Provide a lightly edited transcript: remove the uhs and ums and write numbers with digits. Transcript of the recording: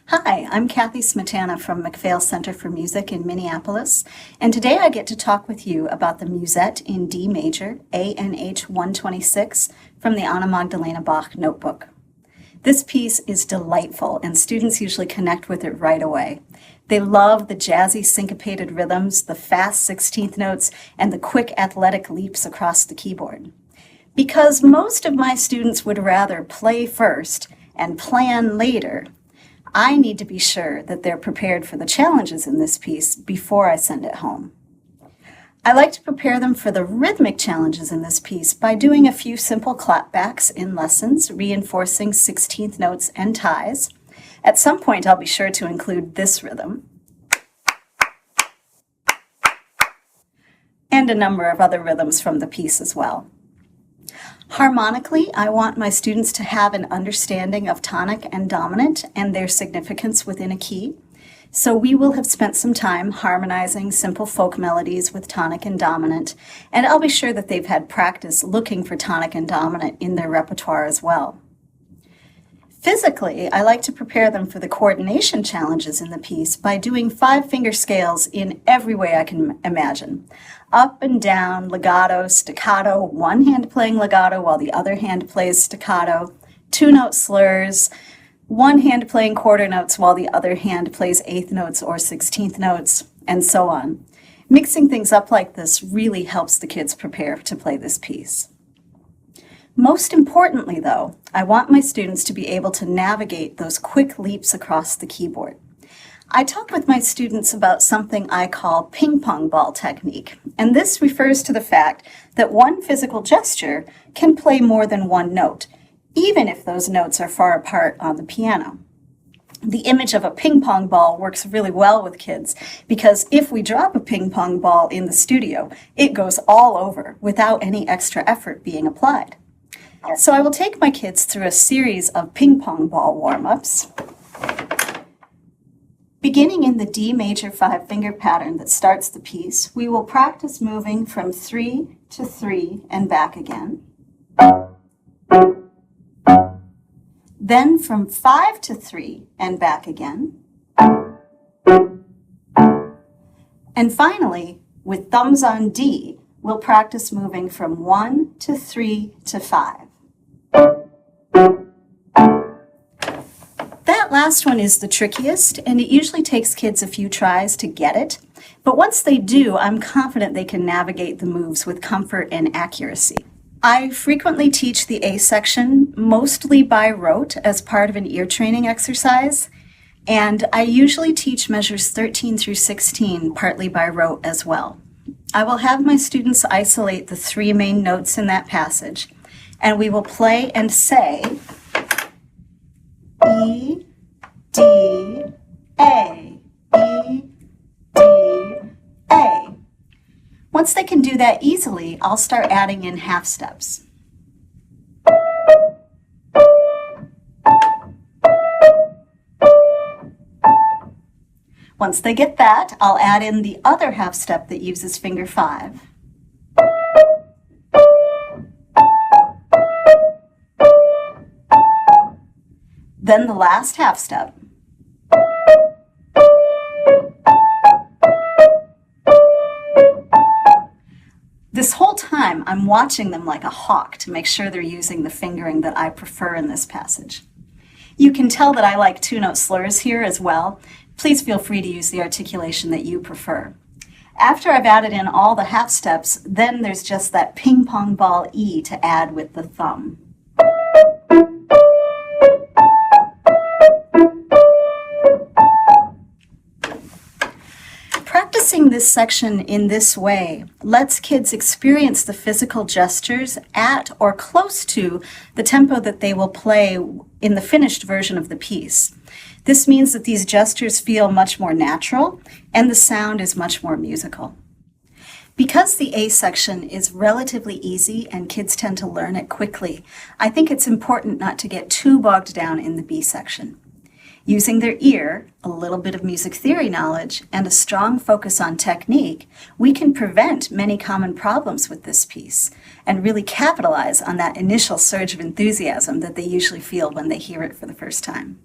Hi, I'm Cathy Smetana from MacPhail Center for Music in Minneapolis, and today I get to talk with you about the Musette in D major, ANH 126, from the Anna Magdalena Bach notebook. This piece is delightful, and students usually connect with it right away. They love the jazzy syncopated rhythms, the fast 16th notes, and the quick athletic leaps across the keyboard. Because most of my students would rather play first and plan later, I need to be sure that they're prepared for the challenges in this piece before I send it home. I like to prepare them for the rhythmic challenges in this piece by doing a few simple clapbacks in lessons, reinforcing 16th notes and ties. At some point, I'll be sure to include this rhythm, and a number of other rhythms from the piece as well. Harmonically, I want my students to have an understanding of tonic and dominant and their significance within a key. So we will have spent some time harmonizing simple folk melodies with tonic and dominant, and I'll be sure that they've had practice looking for tonic and dominant in their repertoire as well. Physically, I like to prepare them for the coordination challenges in the piece by doing 5-finger scales in every way I can imagine. Up and down, legato, staccato, one hand playing legato while the other hand plays staccato, 2-note slurs, one hand playing quarter notes while the other hand plays 8th notes or 16th notes, and so on. Mixing things up like this really helps the kids prepare to play this piece. Most importantly, though, I want my students to be able to navigate those quick leaps across the keyboard. I talk with my students about something I call ping-pong ball technique, and this refers to the fact that one physical gesture can play more than one note, even if those notes are far apart on the piano. The image of a ping-pong ball works really well with kids because if we drop a ping-pong ball in the studio, it goes all over without any extra effort being applied. So I will take my kids through a series of ping pong ball warm-ups. Beginning in the D major 5-finger pattern that starts the piece, we will practice moving from 3 to 3 and back again. Then from 5 to 3 and back again. And finally, with thumbs on D, we'll practice moving from 1 to 3 to 5. That last one is the trickiest, and it usually takes kids a few tries to get it. But once they do, I'm confident they can navigate the moves with comfort and accuracy. I frequently teach the A section, mostly by rote as part of an ear training exercise, and I usually teach measures 13 through 16 partly by rote as well. I will have my students isolate the 3 main notes in that passage, and we will play and say E, D, A, E, D, A. Once they can do that easily, I'll start adding in half steps. Once they get that, I'll add in the other half step that uses finger 5. Then the last half step. This whole time, I'm watching them like a hawk to make sure they're using the fingering that I prefer in this passage. You can tell that I like 2-note slurs here as well. Please feel free to use the articulation that you prefer. After I've added in all the half steps, then there's just that ping pong ball E to add with the thumb. Practicing this section in this way lets kids experience the physical gestures at or close to the tempo that they will play in the finished version of the piece. This means that these gestures feel much more natural and the sound is much more musical. Because the A section is relatively easy and kids tend to learn it quickly, I think it's important not to get too bogged down in the B section. Using their ear, a little bit of music theory knowledge, and a strong focus on technique, we can prevent many common problems with this piece and really capitalize on that initial surge of enthusiasm that they usually feel when they hear it for the first time.